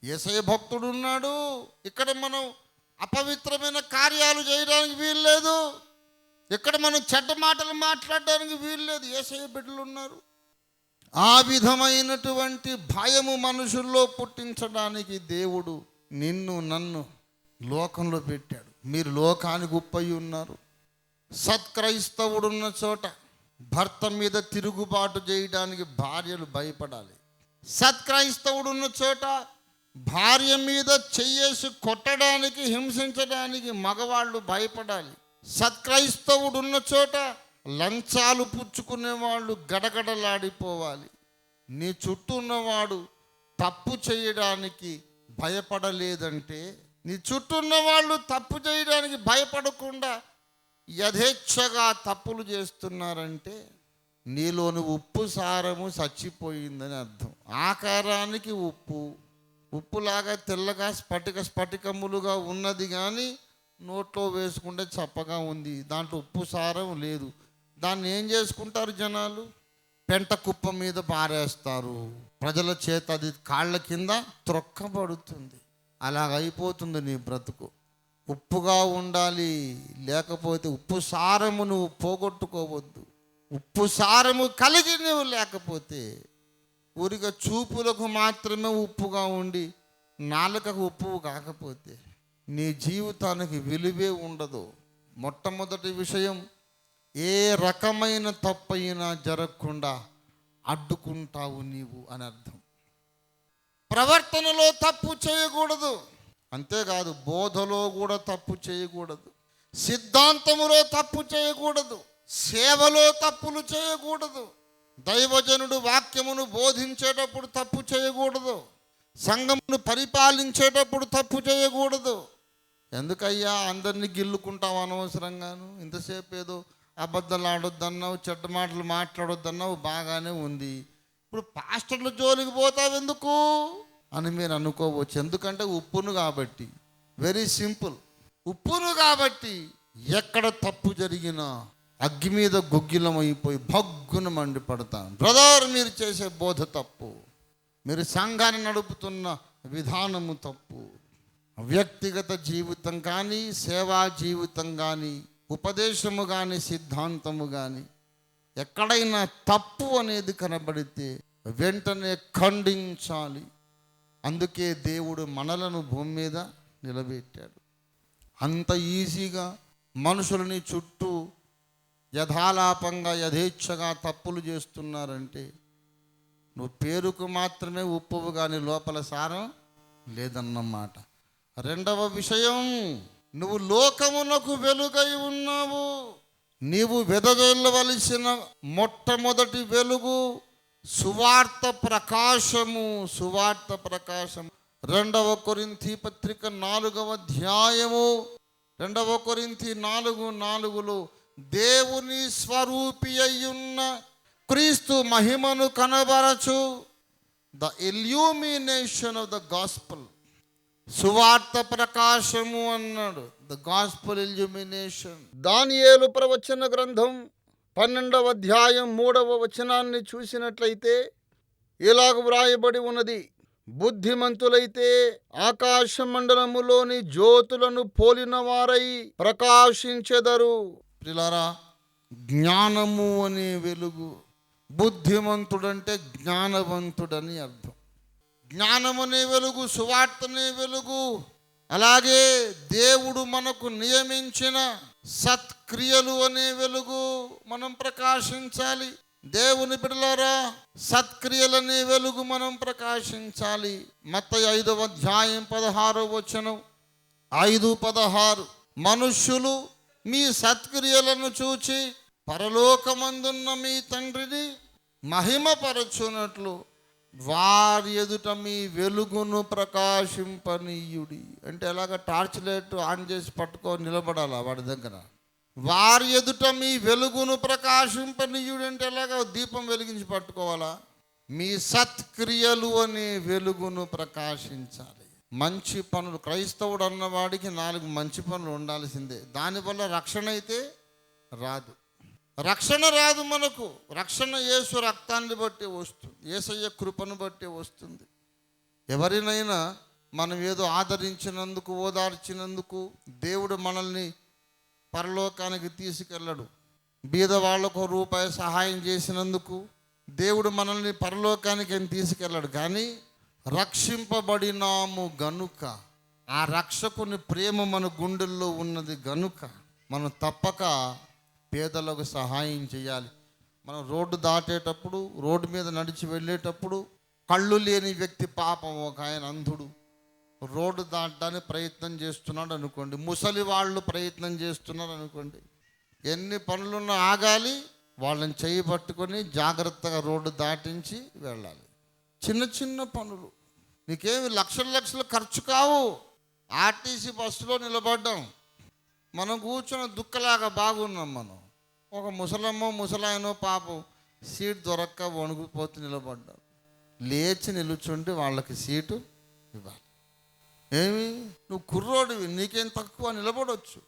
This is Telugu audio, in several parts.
యేసయ్య భక్తుడు ఉన్నాడు. ఇక్కడ మనం అపవిత్రమైన కార్యాలు చేయడానికి వీల్లేదు. ఇక్కడ మనం చెడ్డ మాటలు మాట్లాడడానికి వీల్లేదు. యేసయ్య బిడ్డలు ఉన్నారు. ఆ విధమైనటువంటి భయము మనుషుల్లో పుట్టించడానికి దేవుడు నిన్ను నన్ను లోకంలో పెట్టాడు. మీరు లోకానికి ఉప్పై ఉన్నారు. సత్క్రైస్తవుడున్న చోట భర్త మీద తిరుగుబాటు చేయడానికి భార్యలు భయపడాలి. సత్క్రైస్తవుడున్న చోట భార్య మీద చెయ్యేసి కొట్టడానికి, హింసించడానికి మగవాళ్ళు భయపడాలి. సత్క్రైస్తవుడున్న చోట లంచాలు పుచ్చుకునే వాళ్ళు గడగడలాడిపోవాలి. నీ చుట్టూ ఉన్నవాడు తప్పు చేయడానికి భయపడలేదంటే, నీ చుట్టూ ఉన్న వాళ్ళు తప్పు చేయడానికి భయపడకుండా యథేచ్ఛగా తప్పులు చేస్తున్నారంటే నీలోని ఉప్పు సారము చచ్చిపోయిందని అర్థం. ఆకారానికి ఉప్పులాగా తెల్లగా స్ఫటికములుగా ఉన్నది, కానీ నోట్లో వేసుకుంటే చప్పగా ఉంది. దాంట్లో ఉప్పు సారం లేదు. దాన్ని ఏం చేసుకుంటారు జనాలు? పెంట కుప్ప మీద పారేస్తారు. ప్రజల చేత అది కాళ్ళ కింద త్రొక్కబడుతుంది. అలాగైపోతుంది నీ బ్రతుకు. ఉప్పుగా ఉండాలి, లేకపోతే ఉప్పు సారము నువ్వు పోగొట్టుకోవద్దు. ఉప్పు సారము కలిగి నువ్వు లేకపోతే ఊరిగా చూపులకు మాత్రమే ఉప్పుగా ఉండి నాలుకకు ఉప్పు కాకపోతే నీ జీవితానికి విలువే ఉండదు. మొట్టమొదటి విషయం, ఏ రకమైన తప్పైనా జరగకుండా అడ్డుకుంటావు నీవు అని అర్థం. ప్రవర్తనలో తప్పు చేయకూడదు. అంతేకాదు, బోధలో కూడా తప్పు చేయకూడదు. సిద్ధాంతములో తప్పు చేయకూడదు. సేవలో తప్పులు చేయకూడదు. దైవజనుడు వాక్యమును బోధించేటప్పుడు తప్పు చేయకూడదు. సంఘమును పరిపాలించేటప్పుడు తప్పు చేయకూడదు. ఎందుకయ్యా అందరినీ గిల్లుకుంటావు అనవసరంగాను? ఇంతసేపు ఏదో అబద్ధాలు ఆడొద్దన్నావు, చెడ్డ మాటలు మాట్లాడొద్దన్నావు, బాగానే ఉంది. ఇప్పుడు పాస్టర్ల జోలికి పోతావు ఎందుకు అని మీరు అనుకోవచ్చు. ఎందుకంటే ఉప్పును కాబట్టి. Very simple. ఉప్పును కాబట్టి ఎక్కడ తప్పు జరిగినా అగ్గి మీద గుగ్గిలం అయిపోయి భగ్గున మండిపడతాను. బ్రదర్, మీరు చేసే బోధ తప్పు, మీరు సంఘాన్ని నడుపుతున్న విధానము తప్పు. వ్యక్తిగత జీవితం కానీ, సేవా జీవితం కానీ, ఉపదేశము కానీ, సిద్ధాంతము కానీ ఎక్కడైనా తప్పు అనేది కనబడితే వెంటనే ఖండించాలి. అందుకే దేవుడు మనలను భూమి మీద నిలబెట్టాడు. అంత ఈజీగా మనుషులని చుట్టూ యథాలాపంగా యథేచ్ఛగా తప్పులు చేస్తున్నారంటే నువ్వు పేరుకు మాత్రమే ఉప్పువు కానీ లోపల సారం లేదన్నమాట. రెండవ విషయం, నువ్వు లోకమునకు వెలుగై ఉన్నావు. నీవు వెదజల్లవలసిన మొట్టమొదటి వెలుగు సువార్త ప్రకాశము. సువార్త ప్రకాశము. 2 కొరింథీ పత్రిక 4వ అధ్యాయము 2 కొరింథీ 4:4 దేవుని స్వరూపి అయ్యున్న క్రీస్తు మహిమను కనబరచు the illumination of the gospel. సువార్త ప్రకాశము అన్నాడు. The gospel illumination. దానియేలు ప్రవచన గ్రంథం 12వ అధ్యాయం 3వ వచనాన్ని చూసినట్లయితే ఇలాగ వ్రాయబడి ఉన్నది: బుద్ధిమంతులైతే ఆకాశ మండలములోని జ్యోతులను పోలిన వారై ప్రకాశించెదరు. ప్రియులారా, జ్ఞానము అనే వెలుగు. బుద్ధిమంతుడంటే జ్ఞానవంతుడని అర్థం. జ్ఞానమనే వెలుగు, సువార్తనే వెలుగు. అలాగే దేవుడు మనకు నియమించిన సత్క్రియలు అనే వెలుగు మనం ప్రకాశించాలి. దేవుని బిడ్డలారా, సత్క్రియలనే వెలుగు మనం ప్రకాశించాలి. మత్తయి 5వ అధ్యాయం 16వ వచనం, 5:16 మనుష్యులు మీ సత్క్రియలను చూచి పరలోకమందున్న మీ తండ్రిని మహిమపరచునట్లు వారి ఎదుట మీ వెలుగును ప్రకాశింపనీయుడి. అంటే ఎలాగ టార్చ్ లైట్ ఆన్ చేసి పట్టుకొని నిలబడాలా వాడి దగ్గర? వారి ఎదుట మీ వెలుగును ప్రకాశింపనీయుడు అంటే ఎలాగ దీపం వెలిగించి పట్టుకోవాలా? మీ సత్క్రియలు అనే వెలుగును ప్రకాశించాలి. మంచి పనులు. క్రైస్తవుడు అన్నవాడికి 4 మంచి పనులు ఉండాల్సిందే. దానివల్ల రక్షణ అయితే రాదు. రక్షణ రాదు మనకు. రక్షణ యేసు రక్తాన్ని బట్టి వస్తుంది, యేసయ్య కృపను బట్టి వస్తుంది. ఎవరినైనా మనం ఏదో ఆదరించినందుకు, ఓదార్చినందుకు దేవుడు మనల్ని పరలోకానికి తీసుకెళ్ళడు. బీద వాళ్లకు రూపాయి సహాయం చేసినందుకు దేవుడు మనల్ని పరలోకానికి ఏం తీసుకెళ్ళడు. కానీ రక్షింపబడినాము గనుక, ఆ రక్షకుని ప్రేమ మన గుండెల్లో ఉన్నది గనుక మనం తప్పక పేదలకు సహాయం చేయాలి. మనం రోడ్డు దాటేటప్పుడు, రోడ్డు మీద నడిచి వెళ్ళేటప్పుడు కళ్ళు లేని వ్యక్తి, పాపం ఒక ఆయన అంధుడు రోడ్డు దాటడానికి ప్రయత్నం చేస్తున్నాడు అనుకోండి, ముసలి వాళ్ళు ప్రయత్నం చేస్తున్నారు అనుకోండి, ఎన్ని పనులున్నా ఆగాలి, వాళ్ళని చేయి పట్టుకొని జాగ్రత్తగా రోడ్డు దాటించి వెళ్ళాలి. చిన్న చిన్న పనులు, నీకేమి లక్షలు ఖర్చు కావు. ఆర్టీసీ బస్సులో నిలబడ్డాం, మనం కూర్చొని దుక్కలాగా బాగున్నాం. మనం ఒక ముసలాయనో పాపం సీట్ దొరక్క వణుకుపోతూ నిలబడ్డారు. లేచి నిలుచుంటే వాళ్ళకి సీటు ఇవ్వాలి. ఏమి నువ్వు కుర్రోడివి, నీకేం తక్కువ, నిలబడవచ్చు.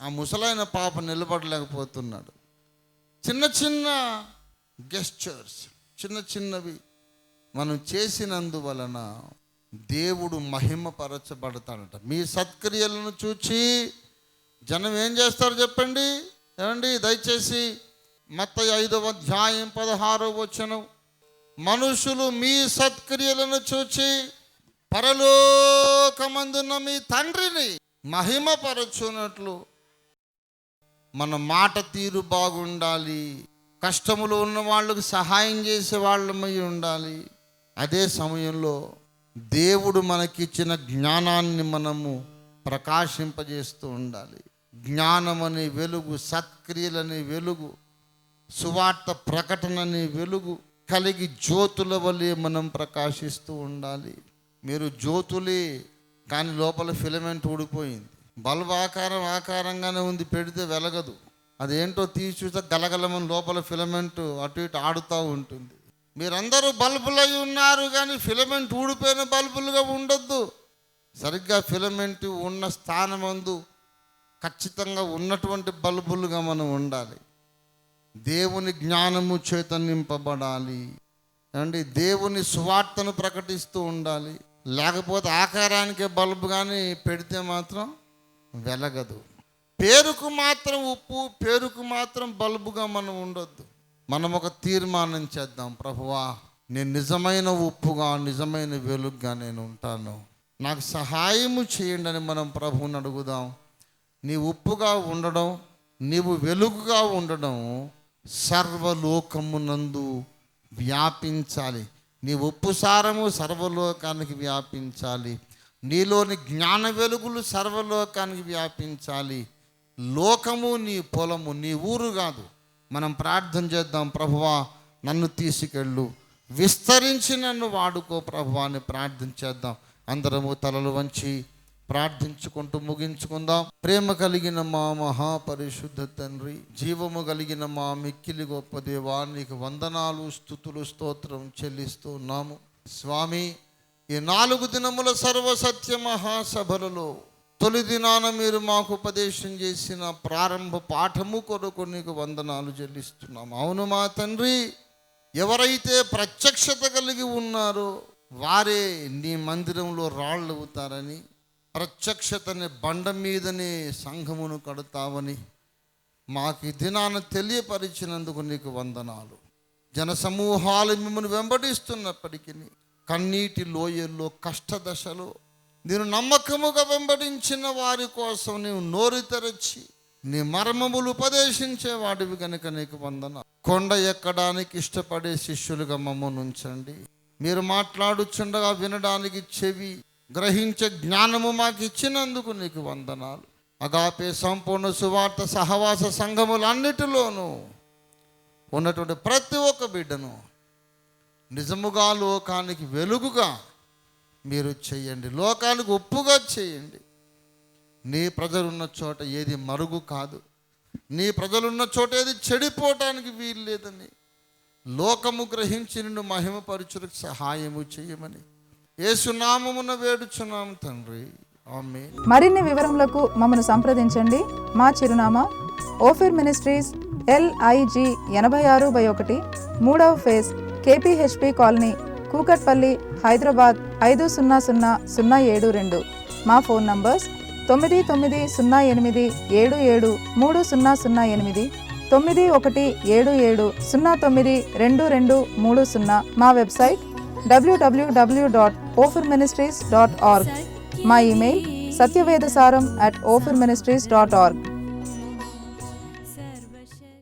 ఆ ముసలాయన పాప నిలబడలేకపోతున్నాడు. చిన్న చిన్న గెస్చర్స్, చిన్నవి మనం చేసినందువలన దేవుడు మహిమపరచబడతాడట. మీ సత్క్రియలను చూచి జనం ఏం చేస్తారు చెప్పండి? ఏమండి, దయచేసి మత్తయి 5వ అధ్యాయం 16వ వచనం, మనుషులు మీ సత్క్రియలను చూచి పరలోకమందున్న మీ తండ్రిని మహిమపరచునట్లు మన మాట తీరు బాగుండాలి. కష్టములు ఉన్న వాళ్ళకు సహాయం చేసే వాళ్ళమై ఉండాలి. అదే సమయంలో దేవుడు మనకిచ్చిన జ్ఞానాన్ని మనము ప్రకాశింపజేస్తూ ఉండాలి. జ్ఞానమని వెలుగు, సత్క్రియలని వెలుగు, సువార్త ప్రకటనని వెలుగు కలిగి జ్యోతుల వలె మనం ప్రకాశిస్తూ ఉండాలి. మీరు జ్యోతులే, కానీ లోపల ఫిలమెంట్ ఊడిపోయింది. బల్బ్ ఆకారంగానే ఉంది, పెడితే వెలగదు. అదేంటో తీసి చూస్తే గలగలమని లోపల ఫిలమెంట్ అటు ఇటు ఆడుతూ ఉంటుంది. మీరందరూ బల్బులై ఉన్నారు, కానీ ఫిలమెంట్ ఊడిపోయిన బల్బులుగా ఉండొద్దు. సరిగ్గా ఫిలమెంట్ ఉన్న స్థానమందు ఖచ్చితంగా ఉన్నటువంటి బల్బులుగా మనం ఉండాలి. దేవుని జ్ఞానము చేత నింపబడాలి అండి. దేవుని సువార్తను ప్రకటిస్తూ ఉండాలి. లేకపోతే ఆకారానికే బల్బు కానీ పెడితే మాత్రం వెలగదు. పేరుకు మాత్రం ఉప్పు, పేరుకు మాత్రం బల్బుగా మనం ఉండొద్దు. మనం ఒక తీర్మానం చేద్దాం, ప్రభువా నేను నిజమైన ఉప్పుగా, నిజమైన వెలుగుగా నేను ఉంటాను, నాకు సహాయము చేయండి అని మనం ప్రభువుని అడుగుదాం. నీ ఉప్పుగా ఉండడం, నీవు వెలుగుగా ఉండడం సర్వలోకమునందు వ్యాపించాలి. నీ ఉప్పు సారము సర్వలోకానికి వ్యాపించాలి. నీలోని జ్ఞాన వెలుగులు సర్వలోకానికి వ్యాపించాలి. లోకము నీ పొలము, నీ ఊరు కాదు. మనం ప్రార్థన చేద్దాం, ప్రభువా నన్ను తీసుకెళ్ళు, విస్తరించి నన్ను వాడుకో ప్రభువా అని ప్రార్థన చేద్దాం. అందరము తలలు వంచి ప్రార్థించుకుంటూ ముగించుకుందాం. ప్రేమ కలిగిన మా మహాపరిశుద్ధ తండ్రి, జీవము కలిగిన మా మిక్కిలి గొప్ప దేవా, నీకు వందనాలు, స్తుతులు, స్తోత్రం చెల్లిస్తూ ఉన్నాము. స్వామి, ఈ 4 దినముల సర్వసత్య మహాసభలలో తొలి దినాన మీరు మాకు ఉపదేశం చేసిన ప్రారంభ పాఠము కొరకు నీకు వందనాలు చెల్లిస్తున్నాము. అవును మా తండ్రి, ఎవరైతే ప్రత్యక్షత కలిగి ఉన్నారో వారే నీ మందిరంలో రాళ్ళు అవుతారని, ప్రత్యక్షతని బండ మీదనే సంఘమును కడతావని మాకు ఈ దినాన తెలియపరిచినందుకు నీకు వందనాలు. జనసమూహాలు మిమ్మల్ని వెంబడిస్తున్నప్పటికీ కన్నీటి లోయల్లో, కష్టదశలో నేను నమ్మకముగా వెంబడించిన వారి కోసం నీవు నోరు తెరచి నీ మర్మములు ఉపదేశించే వాడివి కనుక నీకు వందనాలు. కొండ ఎక్కడానికి ఇష్టపడే శిష్యులుగా మమ్మల్ని ఉంచండి. మీరు మాట్లాడుచుండగా వినడానికి చెవి, గ్రహించే జ్ఞానము మాకు ఇచ్చినందుకు నీకు వందనాలు. అగాపే సంపూర్ణ సువార్త సహవాస సంఘములన్నిటిలోనూ ఉన్నటువంటి ప్రతి ఒక్క బిడ్డను నిజముగా లోకానికి వెలుగుగా మీరు చేయండి, లోకానికి ఉప్పుగా చేయండి. నీ ప్రజలున్న చోట ఏది మరుగు కాదు, నీ ప్రజలున్న చోట ఏది చెడిపోవటానికి వీలు లేదని లోకము గ్రహించి నిన్ను మహిమపరచుటకు సహాయము చేయమని యేసునామమున వేడుచున్నాము తండ్రి, ఆమేన్. మరిన్ని వివరములకు మమ్మల్ని సంప్రదించండి. మా చిరునామా ఓఫిర్ మినిస్ట్రీస్, LIG 86/1, 3వ phase, KPHP colony, Kukatpally, Hyderabad 500072. మా ఫోన్ నంబర్స్ 9908773008, 9177092230. మా వెబ్సైట్ www.ophirministries.org. మా ఇమెయిల్ satyvedasaram@ophirministries.org.